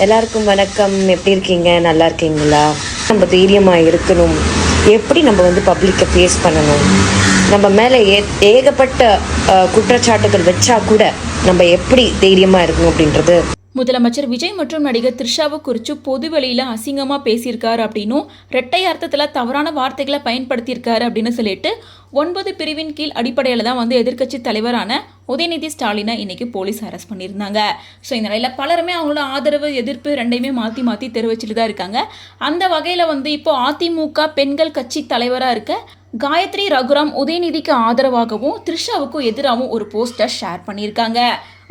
எல்லாருக்கும் வணக்கம். எப்படி இருக்கீங்க? நல்லா இருக்கீங்களா? நம்ம தைரியமாக இருக்கணும். எப்படி நம்ம பப்ளிக்கை ஃபேஸ் பண்ணணும், நம்ம மேலே ஏகப்பட்ட குற்றச்சாட்டுகள் வச்சா கூட நம்ம எப்படி தைரியமாக இருக்கணும் அப்படின்றது. முதலமைச்சர் விஜய் மற்றும் நடிகர் த்ரிஷாவை குறித்து பொதுவெளியில் அசிங்கமாக பேசியிருக்காரு அப்படின்னும் இரட்டை அர்த்தத்தில் தவறான வார்த்தைகளை பயன்படுத்தியிருக்காரு அப்படின்னு சொல்லிட்டு 9 பிரிவின் கீழ் அடிப்படையில் தான் எதிர்க்கட்சி தலைவரான உதயநிதி ஸ்டாலினை இன்னைக்கு போலீஸ் அரெஸ்ட் பண்ணியிருந்தாங்க. ஸோ இந்த நிலையில் பலருமே அவங்களோட ஆதரவு எதிர்ப்பு ரெண்டையுமே மாற்றி தெரிவிச்சுட்டு தான் இருக்காங்க. அந்த வகையில் இப்போ அதிமுக பெண்கள் கட்சி தலைவராக இருக்க காயத்ரி ரகுராம் உதயநிதிக்கு ஆதரவாகவும் த்ரிஷாவுக்கும் எதிராகவும் ஒரு போஸ்டர் ஷேர் பண்ணியிருக்காங்க.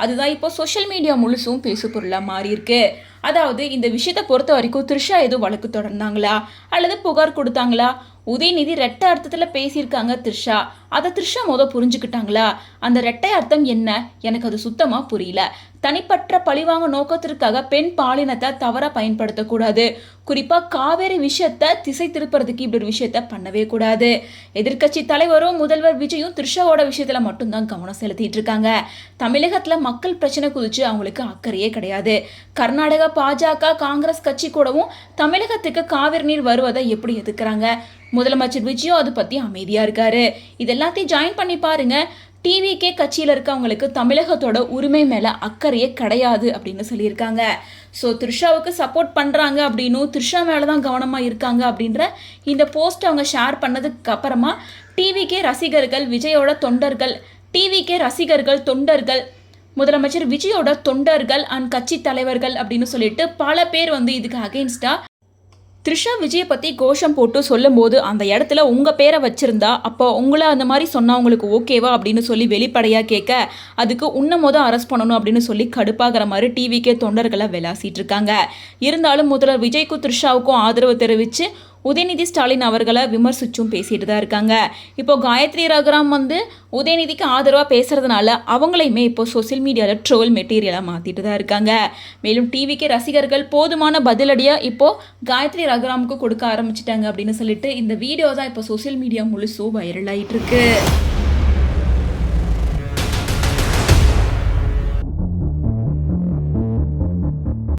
அதுதான் இப்போ சோஷியல் மீடியா முழுசும் பேசு பொருளாக மாறி இருக்கு. அதாவது இந்த விஷயத்தை பொறுத்த வரைக்கும் த்ரிஷா எதுவும் வழக்கு தொடர்ந்தாங்களா அல்லது புகார் கொடுத்தாங்களா? உதயநிதி ரெட்டை அர்த்தத்தில் பேசியிருக்காங்க த்ரிஷா. அதை த்ரிஷா புரிஞ்சுக்கிட்டாங்களா? அந்த ரெட்டை அர்த்தம் என்ன? எனக்கு அது சுத்தமாக புரியல. தனிப்பட்ட பழிவாங்க நோக்கத்திற்காக பெண் பாலினத்தை தவறாக பயன்படுத்தக்கூடாது. குறிப்பாக காவேரி விஷயத்தை திசை திருப்புறதுக்கு இப்படி ஒரு விஷயத்த பண்ணவே கூடாது. எதிர்க்கட்சி தலைவரும் முதல்வர் விஜயும் த்ரிஷாவோட விஷயத்தில் மட்டும்தான் கவனம் செலுத்திட்டு இருக்காங்க. தமிழகத்தில் மக்கள் பிரச்சனை குறித்து அவங்களுக்கு அக்கறையே கிடையாது. கர்நாடக பாஜக காங்கிரஸ் கட்சி கூடவும் தமிழகத்துக்கு காவிரி நீர் வருவதை எப்படி எதிர்க்கிறாங்க. முதலமைச்சர் விஜயும் அதை பற்றி அமைதியாக இருக்காரு. இது எல்லாத்தையும் ஜாயின் பண்ணி பாருங்க. டிவிகே கட்சியில் இருக்கவங்களுக்கு தமிழகத்தோட உரிமை மேலே அக்கறையே கிடையாது அப்படின்னு சொல்லியிருக்காங்க. ஸோ த்ரிஷாவுக்கு சப்போர்ட் பண்ணுறாங்க அப்படின்னும் த்ரிஷா மேலே தான் கவனமாக இருக்காங்க அப்படின்ற இந்த போஸ்ட் அவங்க ஷேர் பண்ணதுக்கு அப்புறமா டிவிகே ரசிகர்கள், விஜயோட தொண்டர்கள், டிவிகே ரசிகர்கள், தொண்டர்கள், முதலமைச்சர் விஜயோட தொண்டர்கள் அண்ட் கட்சி தலைவர்கள் அப்படின்னு சொல்லிட்டு பல பேர் இதுக்கு அகெயின்ஸ்டா த்ரிஷா விஜயை பற்றி கோஷம் போட்டு சொல்லும்போது அந்த இடத்துல உங்கள் பேரை வச்சுருந்தா அப்போ உங்களை அந்த மாதிரி சொன்னால் உங்களுக்கு ஓகேவா அப்படின்னு சொல்லி வெளிப்படையாக கேட்க அதுக்கு உன்னை அரெஸ்ட் பண்ணணும் அப்படின்னு சொல்லி கடுப்பாகிற மாதிரி டிவிக்கே தொண்டர்களை விளாசிட்டு இருக்காங்க. இருந்தாலும் முதல்வர் விஜய்க்கும் த்ரிஷாவுக்கும் ஆதரவு தெரிவித்து உதயநிதி ஸ்டாலின் அவர்களை விமர்சிச்சும் பேசிட்டு தான் இருக்காங்க. இப்போ காயத்ரி ரகுராம் உதயநிதிக்கு ஆதரவாக பேசுறதுனால அவங்களையுமே இப்போ சோசியல் மீடியாவில் ட்ரோல் மெட்டீரியலாக மாற்றிட்டு தான் இருக்காங்க. மேலும் டிவிக்கு ரசிகர்கள் போதுமான பதிலடியாக இப்போ காயத்ரி ரகுராமுக்கு கொடுக்க ஆரம்பிச்சிட்டாங்க அப்படின்னு சொல்லிட்டு இந்த வீடியோ தான் இப்போ சோசியல் மீடியா முழுசும் வைரல் ஆகிட்டு இருக்கு.